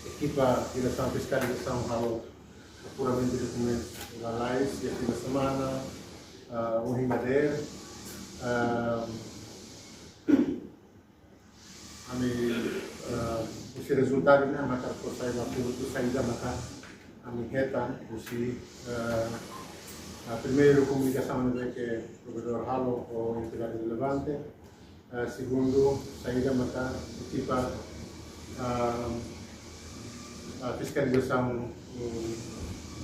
equipa direção fiscalização ao apuramento de documentos legais e aqui da semana um rimadeiro os resultados né maka ko sai la tu saída maka a reta a primeiro comunicação é que o provedor halo ou entidade relevante segundo saída maka equipa a fiscalização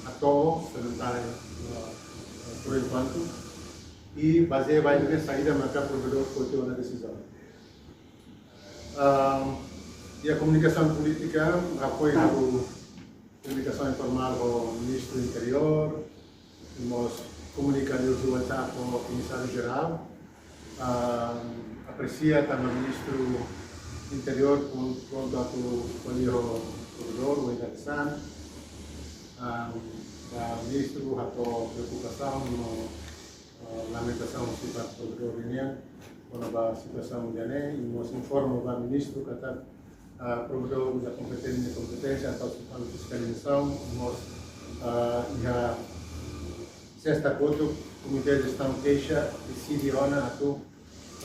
atual sanitária por enquanto e baseia vai na saída maka provedor foi uma decisão e a comunicação política apoia a comunicação informal ao ministro do interior nós comunicamos o WhatsApp com o comissário geral aprecia também o ministro do interior quanto a o provedor o indexan o ministro a preocupação lamentação se para o provedor quando a situação de ané e nós informamos o ministro que está provedor da competência para a fiscalização nós já sexta coisa o comitê de gestão queixa decide ona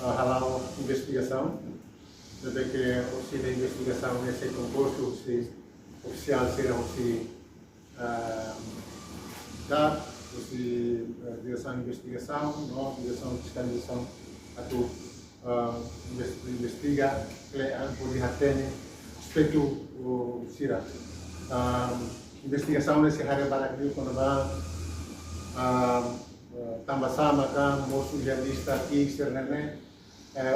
a halal investigação deve que o se da investigação nesse concurso se oficial será o se da se direção de investigação não direção de fiscalização atau investiga kelean poli hatene aspecto sira investigação nesse área barak dia quando vai tambah sama kan mosu ya lista externe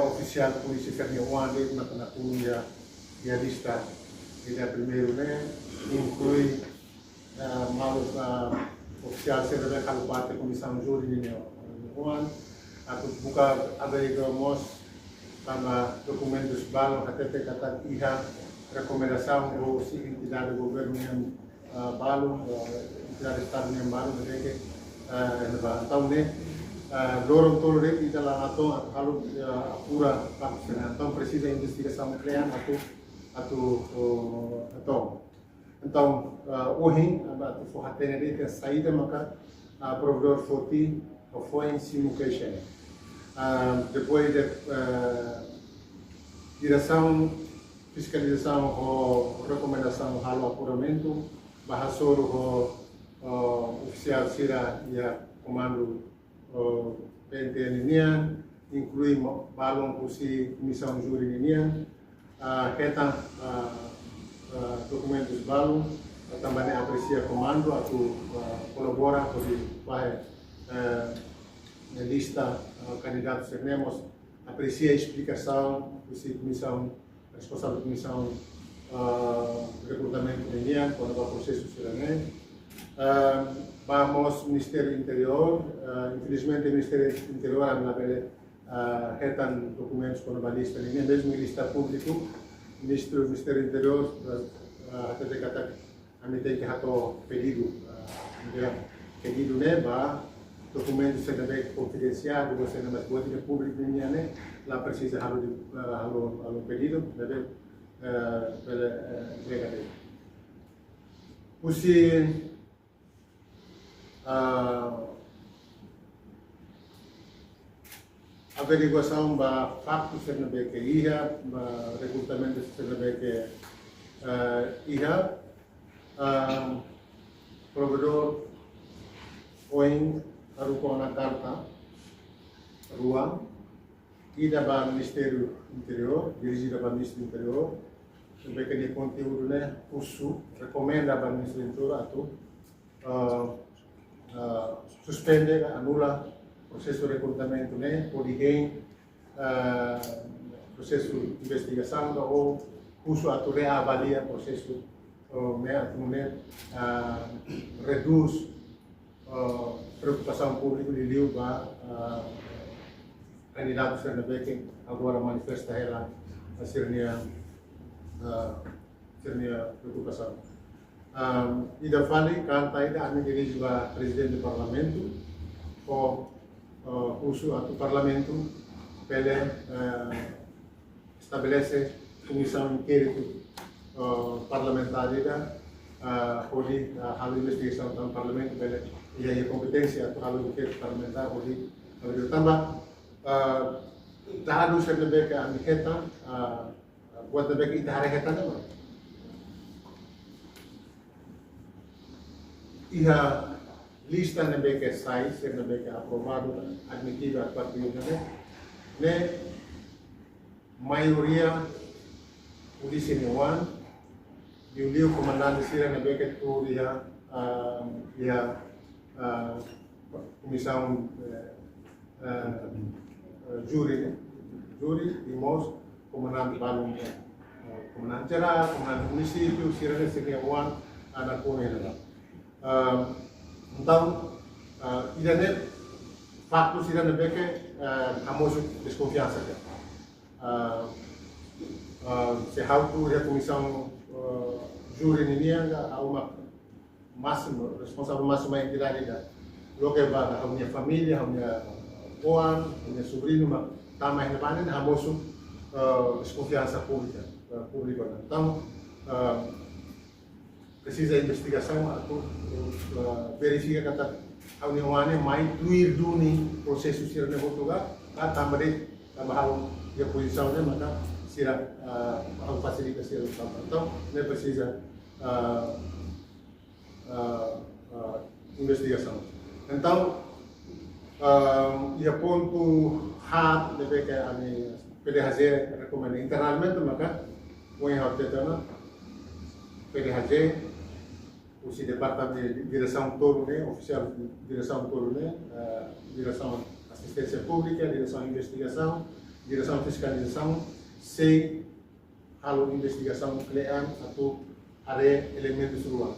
oficial polisi fernia wande na penakunya ya lista dia primeiro né inclui malu oficial serve kalupate comissão júri ni wan aku buka averigamos tambah documentos balão até kata iha recomendação ou se entidade do governo yang balão entidade estado yang balão mereka então né lorong tolo rei kita lá kalau apura então precisa investigação clear atau então hoje atu forratene rei a saída maka provedor forti foi em simulation depois de direção fiscalização ou recomendação halo apuramento bahasoro oficial sira ya comando PNTN nian inclui balong kursi comissão júri nian kita documentos balong também aprecia comando atau colabora para na lista candidatos que temos aprecia a explicação kursi comissão responsável comissão recrutamento nian quando o processo será vamos Ministério do Interior, infelizmente o Ministério do Interior retan documentos com a lista, nem mesmo lista público, Ministério do Interior até kata kami tem que hato pedido né, documentos sendo confidencial, você não mais pode público né, lá precisa halo pedido, deve entregar dele. Pusi averiguação ba factos que ia recrutamento que ia provedor oin aruko na carta ruang ida ba Ministério Interior dirigida ba Ministério Interior que de conteúdo né usu recomenda ba Ministério Interior atau suspende, anula o processo de recrutamento, né? Por ninguém, processo de investigação ou uso a reavalia o processo, né? Reduz preocupação pública de liu para candidatos que agora manifesta ela a ser preocupação. E da fali kan taida ami dirige ba presidente do parlamento o uso do parlamento pele estabelece comissão inquérito parlamentar onde a investigação do parlamento e a competência para o que parlamentar onde também dado sebenarnya ke amiketa buat lebih kita hari kita nama iha lista nebe ke size nebe ke aprovado admitido a partir ne maioria polisi newan diuliu comandante sira nebe ke tu dia comissão júri di MOS, comandante balung, comandante geral, comandante município, sira seria one, anak pun ini. Então, idane faktu sira nebeke hamos desconfiança dia. Se how to a comissão júri ini anga uma máximo responsável máximo yang tidak ada. Lo que va a minha família, a minha Oan, minha sobrinho, também na banda, hamos desconfiança pública. Então, precisa investigação, verifica que a União mais incluir do processo de ser Portugal, também a posição de maka sira a facilitação do campo. Então, não precisa investigação. Então, ia ponto hard deve que a mim PDHZ recomenda internamente maka o em hotel PDHZ o departamento de direção todo né oficial de direção todo né direção assistência pública direção investigação direção fiscalização se halo investigação nuclear atau ada elementos ruang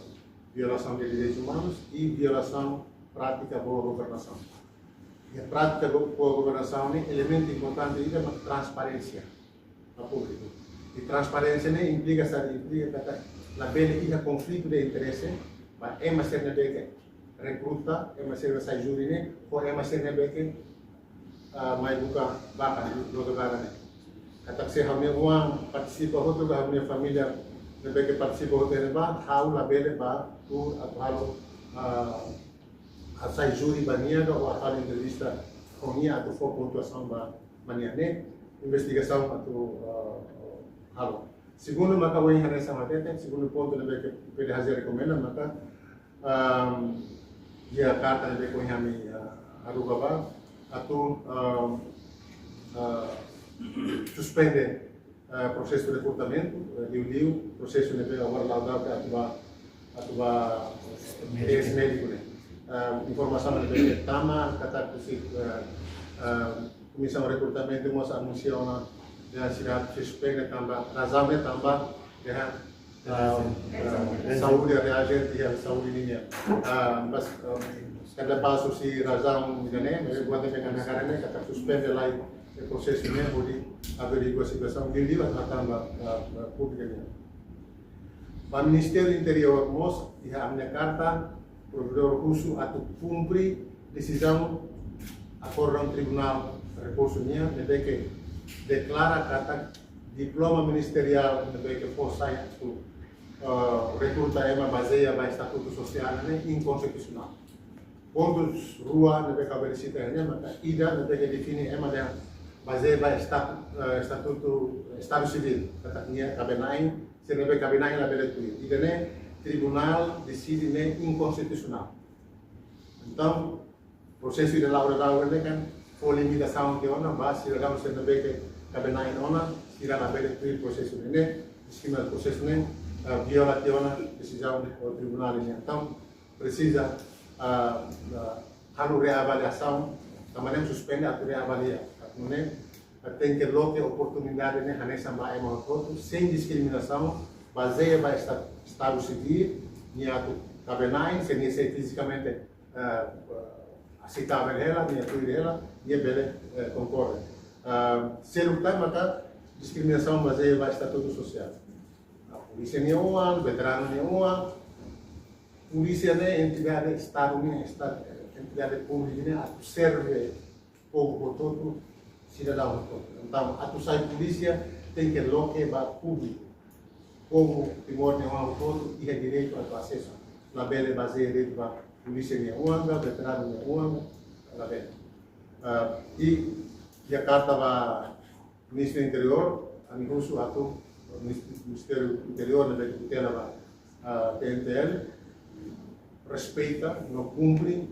violação de direitos humanos e violação prática boa governação. E a prática boa governação é elemento importante é a transparência ao público. E transparência implica que a bela conflito de interesse, mas é uma cena que recruta, é uma cena que sai júri, ou é uma cena que mais buka bakal do negara. Kata se a minha uang participa outro a minha família que participa outro ba, how la bela ba tu atau sai júri baniaga ou a entrevista com minha atau for pontuação ba maniane investigação atau halo. Segundo maka wang hanya sama tete, segundo ponto na que PDHZ recomenda maka dia carta na que kami aruga ba atau suspende processo de recrutamento, liu processo de agora laudar que atuba médico né. Informação de tama kata si comissão de recrutamento mos anunciou na cidade suspende também razão também saúde reagir dia saúde ini mas cada passo si razão né buat dengan negara né kata suspende lá o processo né pode averiguar a situação de dia também pública né. O Ministério do Interior mos ia amna carta provedor russo atau cumprir decisão acordão tribunal recursonya deve que declara kata diploma ministerial deve que força itu recruta ema baseia ba estatuto social né inconstitucional pontos rua deve que verificarnya maka ida deve que define ema da baseia ba estatuto estado civil katanya kabenain se deve kabenain la bele tu ida né tribunal decide inconstitucional. Então, o processo de Laura kan foi limitação que ona base se não se deve que cabenain ona se lá bele tu processo né esquema processo né violação decisão do tribunal né. Então, precisa halu reavaliação também suspende a reavalia né tem que lote oportunidade né hanessa ba ema outro sem discriminação baseia ba estado civil niatu cabenain se nie se fisicamente aceitável ela nie tudo ela nie bele concorre se lutar maka discriminação baseia ba estatuto social a polícia nie uang veterano nie uang polícia né entidade estado né entidade pública né serve povo por todo cidadão por todo então a tu sai polícia tem que loque ba público como Timor de Uanga todo e direito ao acesso. Na bela baseia dentro da polícia de Uanga, veterano de Uanga, na bela. E a carta vai Ministro do Interior, a Nihusu Atu, Ministério do Interior, na bela tutela a TNTL, respeita, não cumpre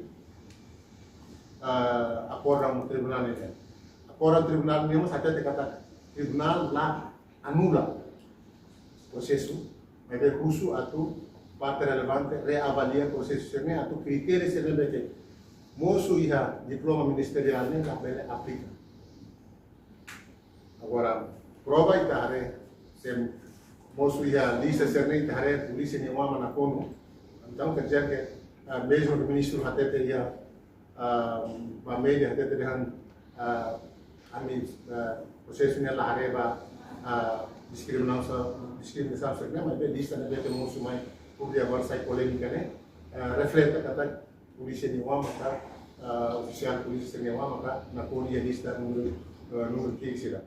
acordo no tribunal. Acordo no tribunal mesmo, até que o tribunal lá anula o processo, mas o curso atu parte relevante reavalia o processo serne atu critérios serne que moço e a diploma ministerial nem a bela aplica. Agora prova e tare se moço e a lista serne tare polícia nem uma na cono, então quer dizer que mesmo o ministro até teria a média até teria processo nela areba discriminação serne, mas bem lista não é que moço mais publica agora sai polêmica né, reflete que a polícia de uma oficial de polícia de uma na colia lista número 15 lá.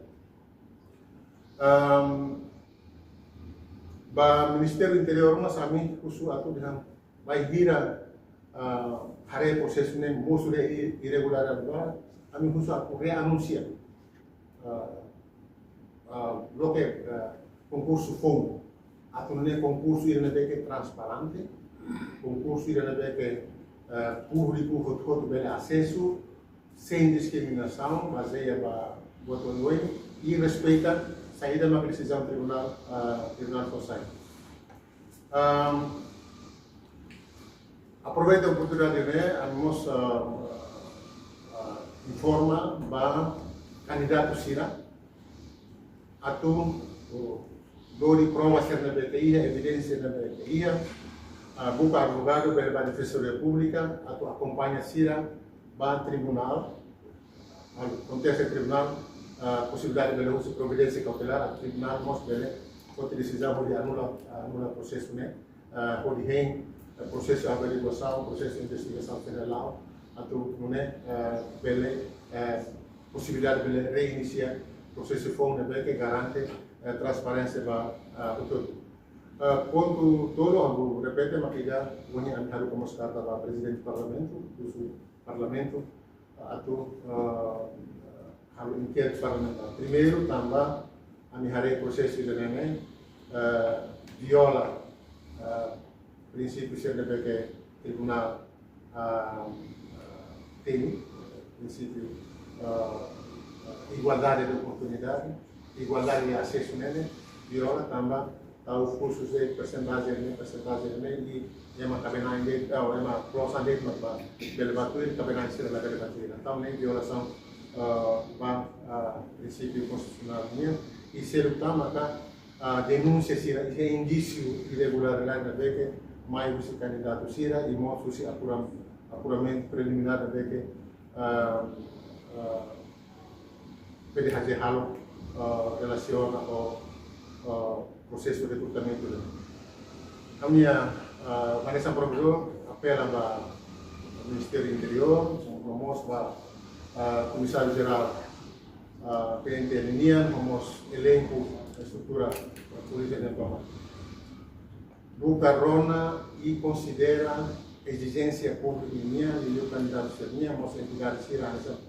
Ba Ministério do Interior mas a mim usu atu dengan vai vira hari proses ne moço de irregular agora a mim usu atu reanuncia lo que concurso fundo atu ne concurso ir que transparente concurso ir que público todo bem acesso sem discriminação baseia ba voto noi e respeita saída da decisão tribunal social. Aproveito a oportunidade de nos informa ba candidato Sira atu dori prova ser na BTI, evidência na BTI, buka advogado pela Defensoria Pública, atu acompanha Sira ba tribunal, acontece tribunal possibilidade de uso providência cautelar, a tribunal mostra pode decisão de anula processo né, pode rem processo de averiguação, processo de investigação federal, atu né, pela possibilidade de reiniciar processo de fundo que garante transparência para o todo. Ponto todo, repete, mas já vou antar como carta para presidente do parlamento, atu halo inquérito parlamentar. Primeiro, também a minha processo de neném viola princípio CNB que tribunal tem, princípio igualdade de oportunidade, igualdade de acesso nele, viola também os cursos de percentagem e é uma cabenagem de, é uma prosa de uma belevatura e cabenagem de uma belevatura. Então, nem violação para princípio constitucional e ser o tema a denúncia se é indício de irregularidade da que mais o candidato Sira e mostra se apuramento preliminar da que pode fazer halo relaciona ao processo de recrutamento. A minha Vanessa Professor apela para o Ministério do Interior, vamos para Comissário Geral PNT vamos elenco da estrutura da Polícia de Toma. Bucarona e considera exigência pública minha e o candidato minha, vamos entregar essa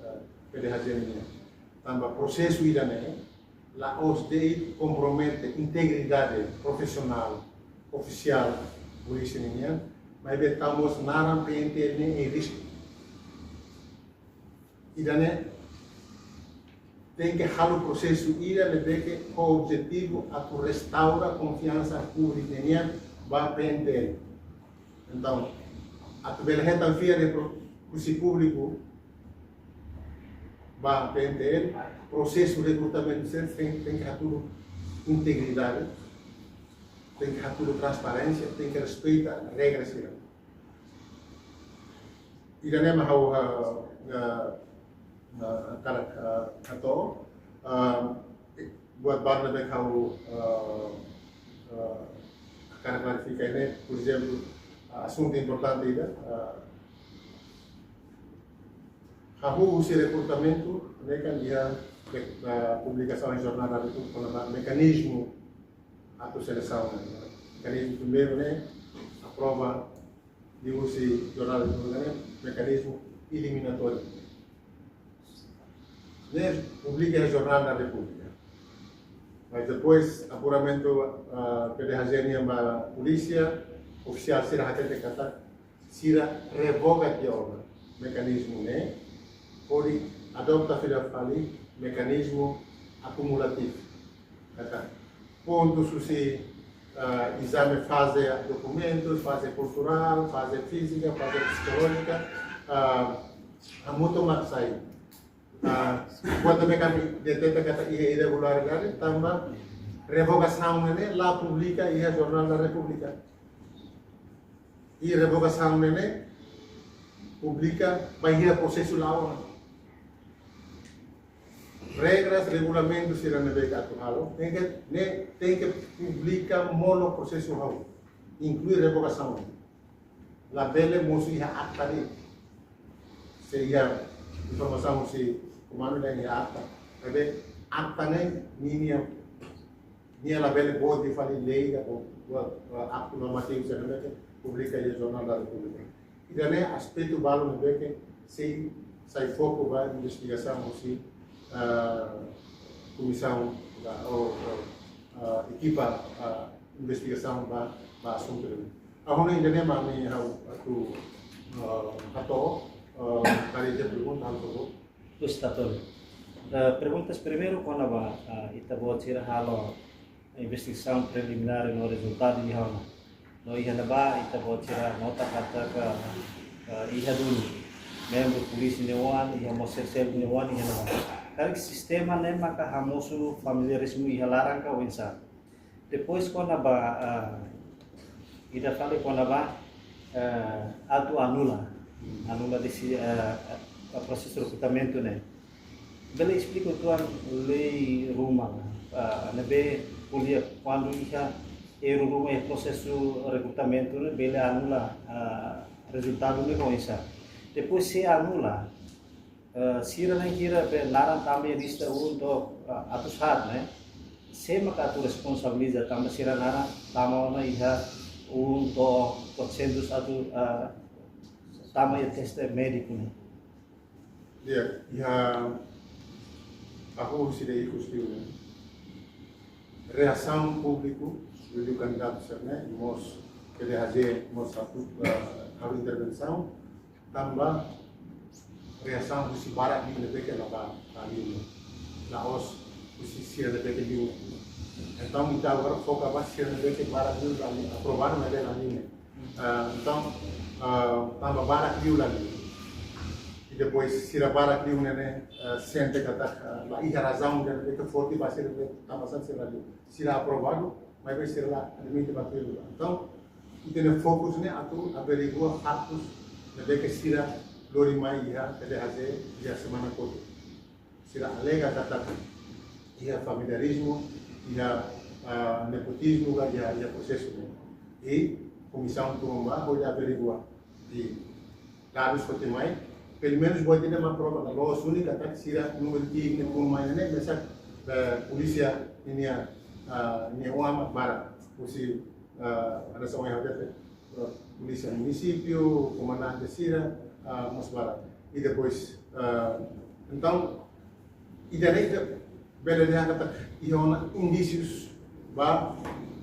PDH minha. Também processo irane, lá os de compromete integridade profissional, oficial, polícia minha, mas estamos na PNT em risco. Irane tem que halu processo irane que o objetivo a tu restaurar a confiança pública minha vai PNT. Então, a tu beleza via de curso público vai PNT, processo de recrutamento tem que ter tudo integridade, tem que ter tudo transparência, tem que respeitar regras. Irane mahau atau buat barang yang kau akan klarifikasi ini, por exemplo, assunto importante ini, kau usi recrutamento, mereka dia publicação em jornal itu mecanismo a seleção. Mecanismo primeiro, né? A prova de uso jornal de né? Mecanismo eliminatório. Né? Publica o Jornal da República. Mas depois, apuramento pela da polícia, oficial será até kata, será revoga de obra. Mecanismo, né? Pode adopta fali mecanismo acumulativo. Kata. Ponto se exame fase documentos, fase cultural, fase física, fase psicológica, a muito mais sai. Quando kami detecta kata irregularidade, também revogação nene lá publica e a Jornal da República. E revogação nene publica vai ir processo lá. Regras, regulamentos serão atual. Tem que publicar mono processo lá, inclui revogação. La belle música acta de seria informação se comando da acta, porque acta nem la belle pode fazer lei ou acto normativo se publica no Jornal da República. E daí aspecto balo é que se sai foco vai investigação se comissão ou equipa investigação para assunto. Agora ainda nem mais tu ato kali dia pergunta algo. Ustadz, perguntas primeiro quando ita buat sira halo investigação preliminar no resultado de hana. No ia ba ita buat sira nota kata ka ia dulu membro polisi newan ia mosel newan ia na. Kali sistema nem maka hamosu familiarismo ia larang ka wensa. Depois quando ida fale quando atu anula desse processo de recrutamento, né? Bele explico tuan lei rumah, nebe kuliah quando ia rumah processo de recrutamento, né? Bele anula resultado né com isso. Depois se anula, sira nem kira be larang também lista untuk atus hat, né? Se maka tu responsabiliza também sira larang tama na ia untuk processo atu tama ya teste médico, né? Aku sudah ikut setuju. Reação público do candidato Serné, nós queremos fazer satu intervenção, também reação do Sibarak di lebih ke lagi, Laos posisi lebih ke di. Então kita agora foca bastante lebih ke Barak di lagi, aprovado lebih lagi. Então também Barak di lagi. E depois, se a barra que sente que a razão dele é forte, vai ser bastante sério. Se aprovado, vai ser lá, limite batido. Então, tem foco a averiguar fatos, de que se a Lorimai ia fazer a semana toda. Se a alega que ia familiarismo, ia nepotismo, ia processo. E a comissão turma vai averiguar. E dados que tem mais, pelo menos buat tidak memperoleh kalau sulit kata sira número 3 pun mainnya biasa polícia ini amat barat polisi ada sama yang ada polícia município comandante sira mas barat e depois então e daí bela dia kata iona indícios ba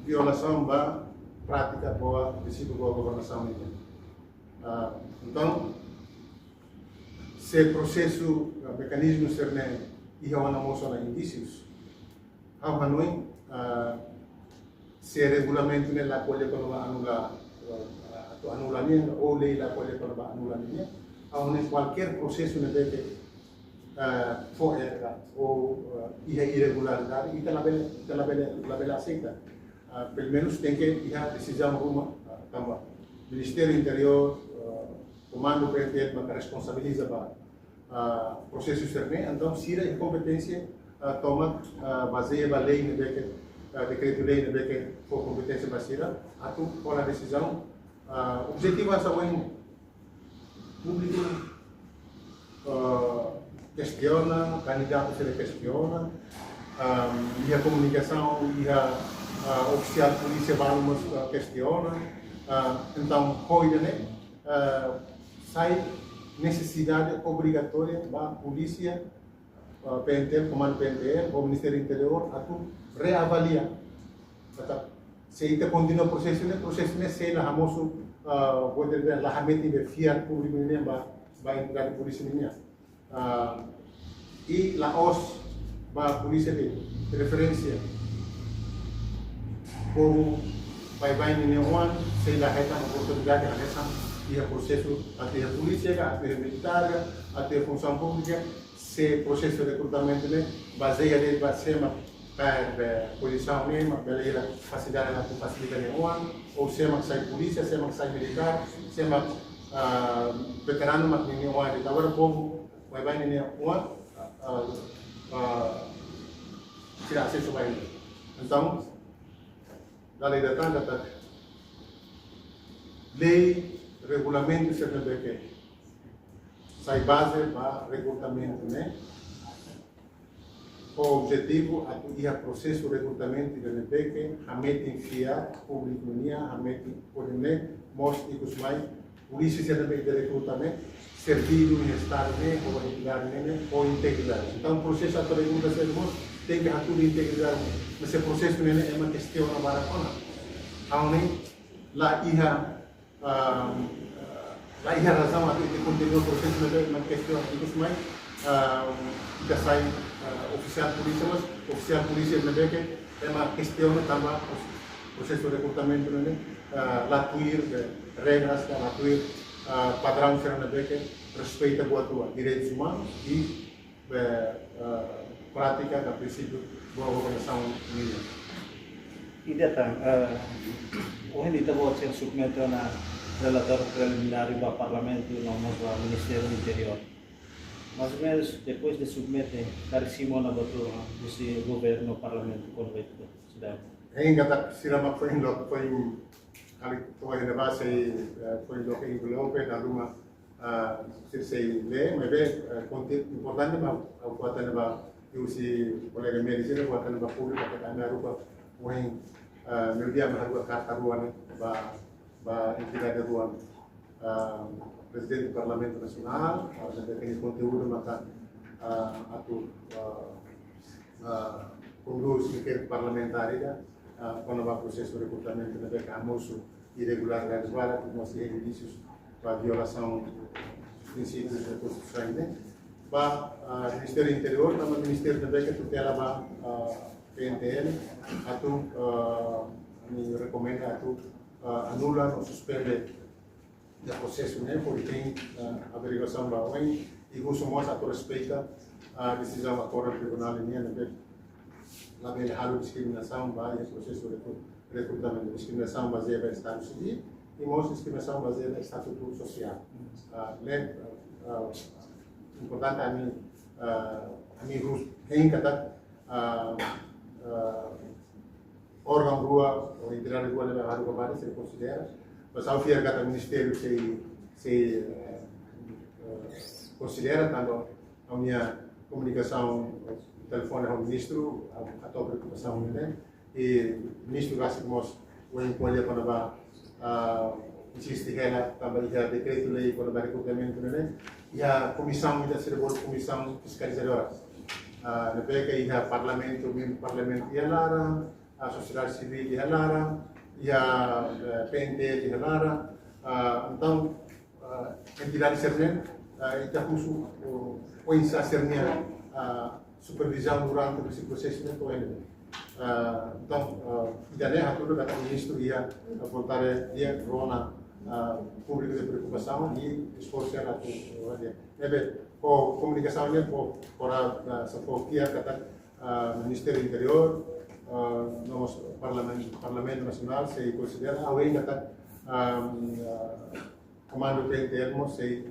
violação ba prática boa princípio boa governação ini então se processo, mecanismo Serné e a moção de indícios, a Hanoi, se regulamento nela colhe para anular ou lei lá colhe para anular a qualquer processo que for ou irregularidade, e ela bela aceita. Pelo menos tem que ir a decisão rumah também. Ministério Interior, Comando PNP maka responsabiliza processo Serné, então sira a competência toma baseia a lei decreto lei que for competência basira atu para decisão objetivo essa público questiona candidato se questiona e a comunicação e a oficial polícia vamos questiona, então coisa né, sai necessidade obrigatória para a polícia, PNTL, comando PNTL, o Ministério do Interior, a reavaliar. Se ainda continua o processo né, se lá vamos lá hameti be fiar público né, vai entrar a polícia né, e lá os a polícia de referência como vai nenhum se lá reta a oportunidade a essa e o processo até a polícia, até a militar, até a função pública, se processo de recrutamento né, baseia nele vai ser para posição mesmo, para facilitar a facilitar nenhum, ou se é sai polícia, se é sai militar, se é veterano mas nenhum de agora como vai nenhum tirar acesso a ele. Então, da lei da tanda, lei, regulamento, CNBQ, sai base para recrutamento, né? O objetivo é o processo de recrutamento de CNBQ, a meta enfiar, público, a meta, por exemplo, mostra que os mais, polícia CNBQ de recrutamento, servido em estado, ou entidade, ou integridade. Então, o processo de recrutamento tem que ter tudo integridade. Mas esse processo é uma questão na baracona. Aonde lá ia razão de continuar o processo é uma questão de mais que sai oficial polícia é uma questão também processo de recrutamento lá tuir regras lá tuir padrão que respeita os direitos humanos e prática da princípio boa governação unida. E datang, hindi tabo siya submeto na relator preliminar do Parlamento no Ministério do Interior. Mais ou menos depois de submeter, caríssimo na batura do governo Parlamento convento cidade. Ainda tá sirama foi ali foi na base foi do que envolve na uma se vê, mas vê importante mas o quanto na eu se colega medicina o quanto na pública que a Aruba foi meu dia mais agora carta ruan ba entidade ruan presidente do Parlamento Nacional a gente tem conteúdo mata atu conduz que parlamentar quando vai processo de recrutamento da beca almoço irregular das varas que nós temos indícios para violação dos princípios da Constituição né para o Ministério do Interior também o Ministério da beca tutela para PNTL atu me recomenda atu anula ou suspende o processo né porque tem averiguação lá hoje e gostamos a respeita a decisão da Corte Tribunal né lá vem a discriminação vai o processo de recrutamento discriminação baseada em estado civil e mais discriminação baseada em estatuto social importante a mim tem cada órgão rua ou entidade rua da rádio Campari se considera mas ao fiar cada ministério se considera tanto a minha comunicação telefone ao ministro a tua preocupação né e o ministro gasta nós o encolher quando vai existe ela também já decreto lei quando vai recrutamento né e a comissão da comissão fiscalizadora na beca e a parlamento e a sociedade civil e a PNTL e então entidade serven está curso o insa sernia supervisão durante esse processo de então ideia a tudo que o ministro ia voltar ia rona público de preocupação e esforçar a o comunicação né para safofia kata Ministério do Interior nosso Parlamento Nacional se considera alguém kata comando PNTL se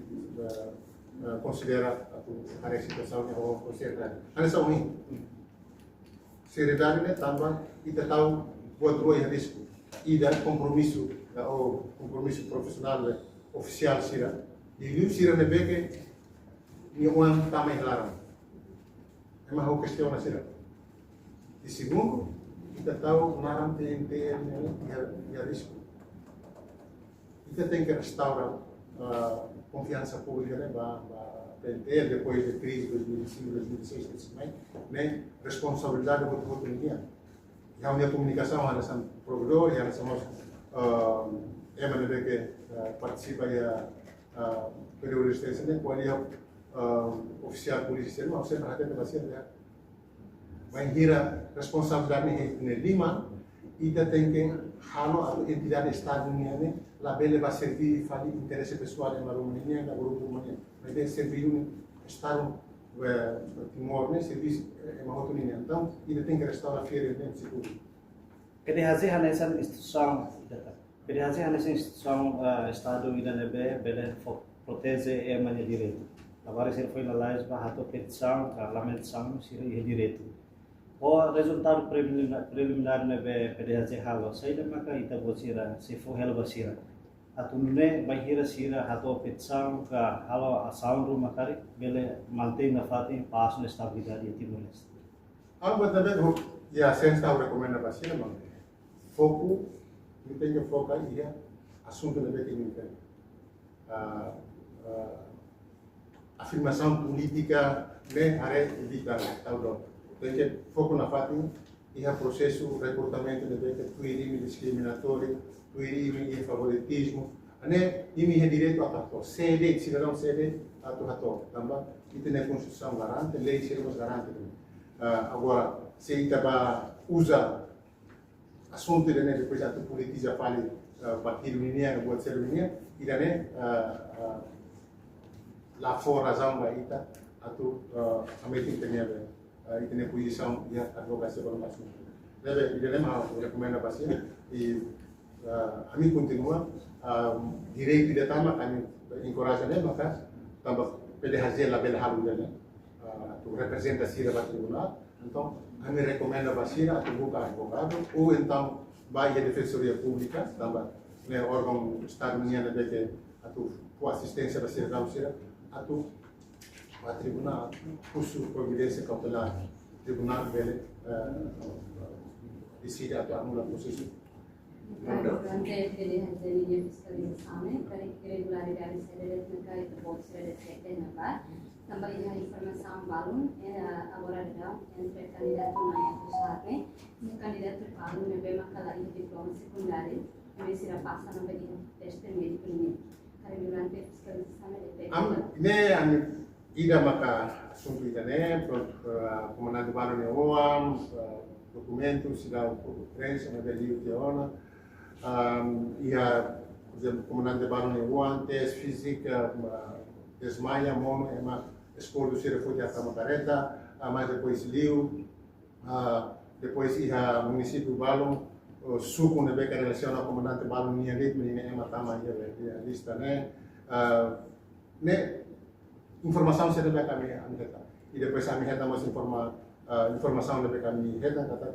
considera a situação que vamos considerar. Essa é uma seriedade né também e tal outro risco e dar compromisso o compromisso profissional oficial sira e o sira ne que nenhum também claro é uma questão na sira e segundo kita tahu naram TNT ya risco. Kita tem que restaurar confiança pública, né, TNT depois da crise de 2005, 2006, né, responsabilidade do voto ninguém. E a minha comunicação ada sama provedor, ada sama MNB que participa da período de extensão, qual é oficial polícia, não sei para ter vacina, né? Mas hira responsabilidade em Lima e tem que halo a entidade Estado né, lá bele vai servir para interesse pessoal em România, da grupo România, mas deve servir um Estado Timor, né, serviço em Mahotunia. Então, ele tem que restaurar a feira de seguro. Kedihasi hanesan instituição, kedihasi hanesan instituição Estado IDNB bele protege emanya direito. Agora se foi analisado bahato petição, parlamentação, se direito. O resultado preliminar nebe PDHC halo, saya maka ita bosira, se for helo basira. Atunne bahira sira hato petição ka halo asal rumah kari bele mantém na fati paz na estabilidade e Timor-Leste. Algo também e a ciência recomenda basira, mas foco, não tem que focar e assunto nebe que não tem. Afirmação política né, are evitar tal tem que foco na fati e o processo de recrutamento de tuirime discriminatório, tuirime e favoritismo, né, ime direito a tato, sede, cidadão sede a tato, também e tem a Constituição garante, lei seremos garante. Agora, se itaba usa assunto de depois a politiza fale partido união, pode ser união, e daí lá fora razão vai ita atu a meeting tem e tem posição e advocacia para o assunto. Deve ele lema recomenda bastante e a mim continua direito de tama kami encoraja né maka também pede fazer a bela halu dele tu representa sira para tribunal então a mim recomenda bastante a tu buka advogado ou então vai a defensoria pública também né órgão estado união de que a tu assistência para ser a tu a tribunal curso providência cautelar tribunal dele decide atau anula prosesso. Durante il periodo di fiscalizzazione, per irregolarità di sede tecnica e proporzione di nabar, também a informação balun agora entre candidato na pusat o candidato balun é bem makala e diploma secundário, mas será passa na medida teste médico ini. Karena durante fiscalizzazione ne ida maka assunto itane comandante balun ne oam documentos da prensa na belio de ona ia comandante balun ne oam teste física desmaia mono é uma escola do Sira foi até Macareta, mas depois Liu, depois ia município Balon, suco na beca relação ao comandante Balon minha ritmo e é matama ia lista né, informação se deve kami anggota e depois kami heta mas informação deve kami heta kata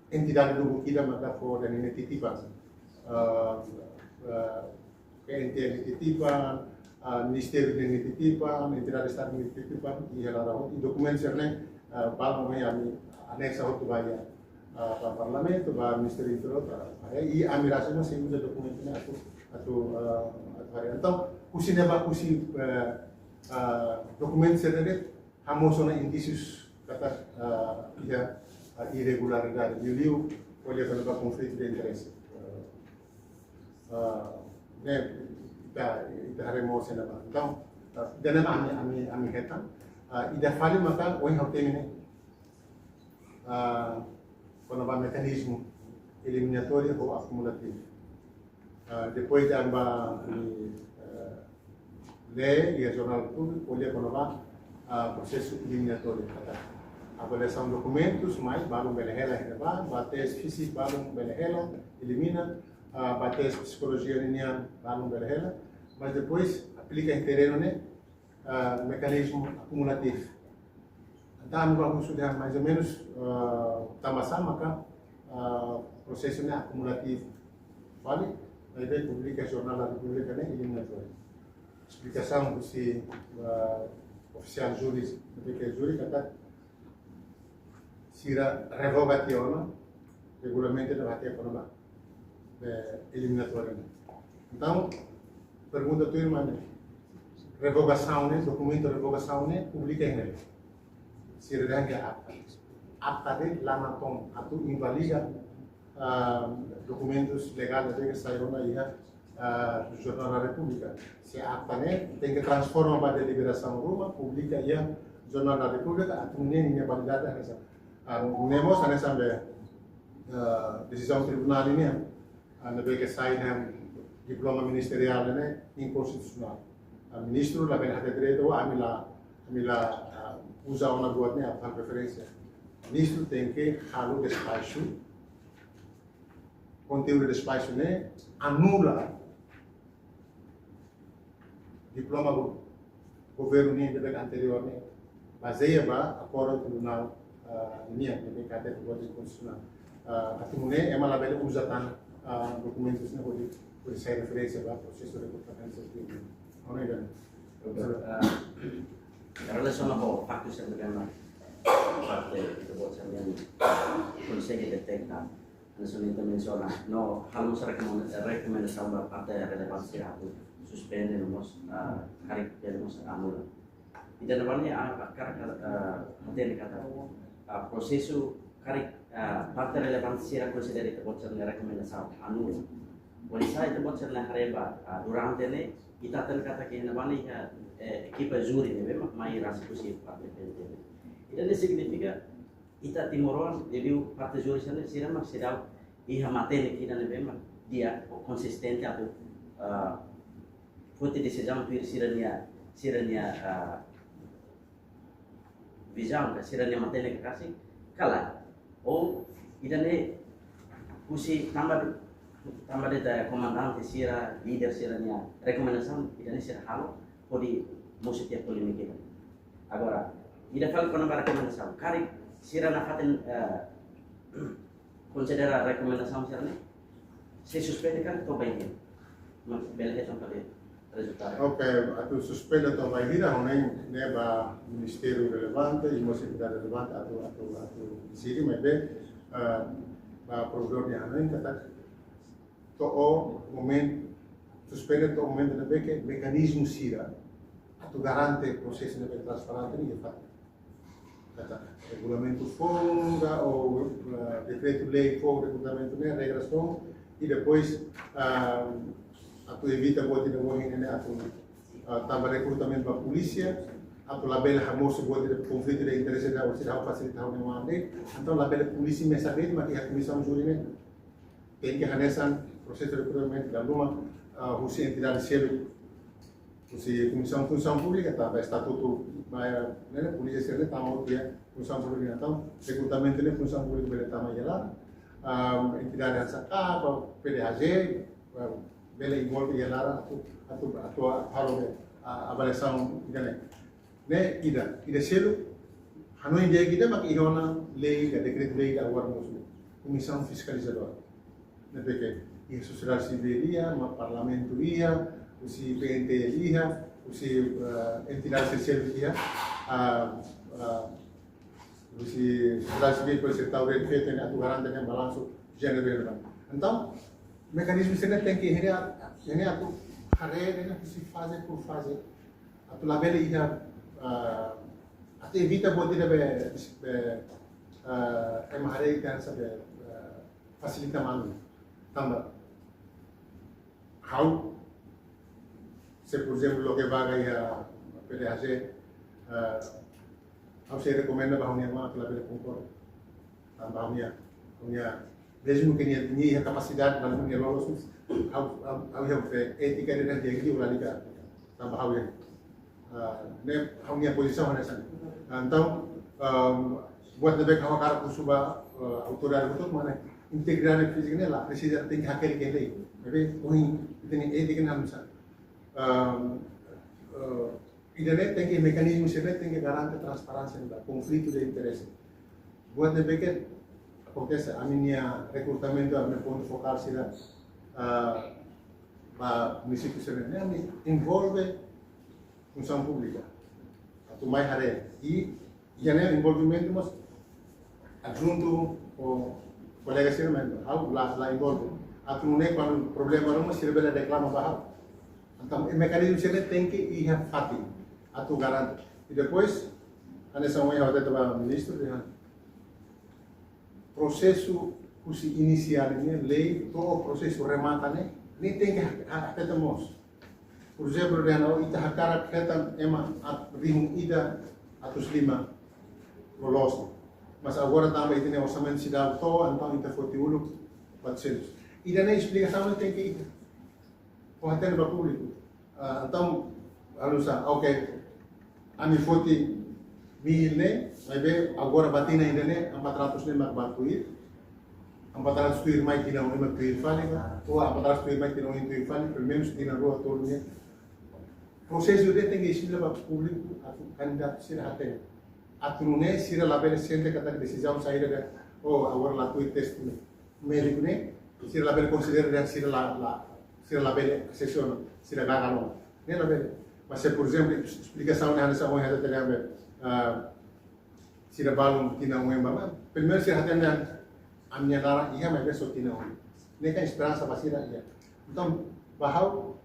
entidade do Bukida maka for dan ini titipan entidade titipan Ministério de Nititipan, entidade de Estado de Nititipan, e ela e documentos né, para o meio anexo ao trabalho para o Parlamento, para o Ministério Interior, e a miração se usa documento né, então o cinema documentos serem hamos na indícios kata irregularidade, e liu olha para o conflito de interesse, né ita haremos na ba então dana ami heta ida fali maka oi hotemi quando vai mecanismo eliminatório ou acumulativo depois da lei e jornal público olha quando vai processo eliminatório avaliação de documentos mais baru belehela bater físico baru belehela elimina bater psicologia linear baru belehela mas depois aplica em terreno né mecanismo acumulativo então vamos estudar mais ou menos também maka processo né acumulativo vale aí vem publica jornal da República né eliminatório explicação do se oficial júri kata sira revogazione regulamento da bater para lá eliminatória. Então, pergunta tu irmã, revogação, documento de revogação, publica em ele. Sira dan dia apta. Apta de lama tom, atu invalida documentos legais que saíram na ilha do Jornal da República. Se apta tem que transformar para a deliberação Roma, publica ia Jornal da República, atu nem validada nessa. Nemos nessa decisão tribunal ini na que sai diploma ministerial inconstitucional. O ministro lá bem hati direito amila usa uma buat a preferência. O ministro tem que halu despacho conteúdo do despacho anula diploma do governo nem anterior baseia ba acordo tribunal ini yang kata buat konstitusional. Atimune é uma labela usatan documentos na pode ser referência para processo de recrutamento sendiri. Ono kan? Relação ao facto de bagaimana parte do bosan consegue detectar nacionalmente menciona no harus rekomendasi partai relevansi atau suspende nomos hari nomos anula. Di dalamnya materi kata prosesu hari partai relevansi considera itu bosan rekomendasi anula. Wanita itu bosan hareba durante ini kita terkata kena equipa juri memang mai rasa possível partai PNT. Itu significa kita timoron jadi partai juri sana sira mak sira iha materi kita memang dia konsisten atau putih decisão tu siranya visão siranya materi kasih kalah ida ne kusi tambah deta comandante sira leader siranya rekomendasi ida ne sira halo podi musuh tiap polemik kita. Agora ida fal kono rekomendasi kari sira na faten considera recomendação sirane se suspende kan to bayin bela é para resultado. Ok, atu suspende to bayin honen neba ministério relevante e universidade relevante atu siri mebe program yang honen kata to o momento suspende to momento nebe ke mecanismo sira atu garante processo nebe transparente ni fa kata regulamento fonda ou decreto-lei for regulamento regras estão e depois atu evita buat tidak boleh ini atu tambah recrutamento para polícia atu label hamos buat tidak konflik de interesse da ou seja facilitar o nemande então label polícia me saber mas a comissão júri tem que hanesan processo de recrutamento da numa husi entidade selo husi comissão função pública tambah estatuto polícia selo tamu dia função pública então recrutamento de função pública bela tamu ialah entidade asaka atau PDHG bela envolve ialah atau halo avaliação ida selo hanoi dia kita mak irona lei da decreto lei da agora musuh comissão fiscalizadora porque a sociedade civil ia, o parlamento ia, o PNT ia, o entidade social ia, o sociedade civil pode ser tal feito em atu garante em balanço gênero. Então, o mecanismo sendo tem que ir atu haré se fase por fase, atu labela ia atu evita buat tidak emharé kan sabe facilita manu tambah how se por exemplo lo que vaga ya PDHG how se recomenda bahwa yang mana telah berkumpul tambah punya mesmo que tinha capacidade para punya lolos how yang etika dan jadi ulah liga tambah how yang punya posisi mana sana então buat lebih kawan karena kusuba autoridade itu mana integridade física lá precisa ter que aquele que lei tapi ruim tem etika não sabe idealmente tem que mecanismo sendiri tem que garantir transparência da conflito de interesse buat lebih que acontece a minha recrutamento a meu ponto focal será para município sendiri envolve função pública atau mais área e já envolvimento mas adjunto o colega sira mas lá envolve atu não é quando problema não sira bela reclama bahal então o mecanismo sira tem que ir fácil atu garante e depois a nessa manhã eu até o ministro de processo que inicial né lei todo o processo remata né nem tem que até temos por exemplo Renan ita hakara keta ema rihung ida atus lima lolos mas agora também tem orçamento cidade to então ita foi ulu 400 ida nem explicação tem que ir o até no público então harus ok a mi foi 1000 né vai ver agora batina ainda né 400 né mak batuir 400 tuir mais que não é tuir fali ou 400 tuir mais que não é tuir fali pelo menos tem na rua todo dia processo de tem que explicar para o público a candidato sira até atrune sira label sente kata decisão saída da oh agora lá tuir teste né médico né sira label considera da sira label sessão sira gagal né label mas se por exemplo explicação na nessa uma reta também sira balum tina um embama primeiro sira até a minha nara ia mais beso tina um nem que esperança para sira ia então bahau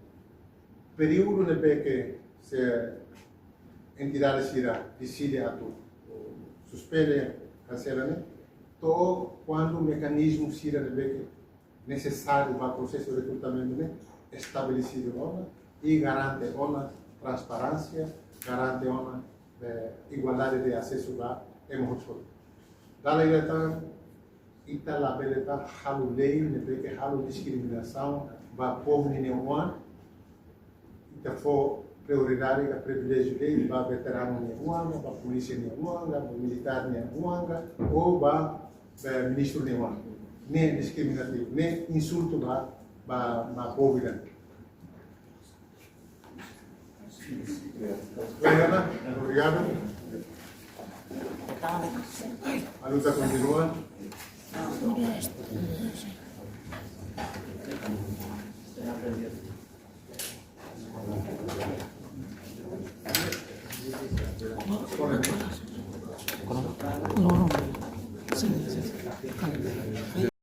período de que se entidade sira decide a tu suspende cancela né todo quando o mecanismo sira de que necessário para o processo de recrutamento né estabelecido ona e garante ona transparência garante ona igualdade de acesso a emoção dala ileta ita la beleta halu lei ne que halu discriminação ba povo ni one ita for prioridade a privilégio dele ba veterano ni one ba polícia ni one ba militar ni one ou ba ministro ni one ne discriminativo ne insulto ba povo dan obrigado a luta continua Corona.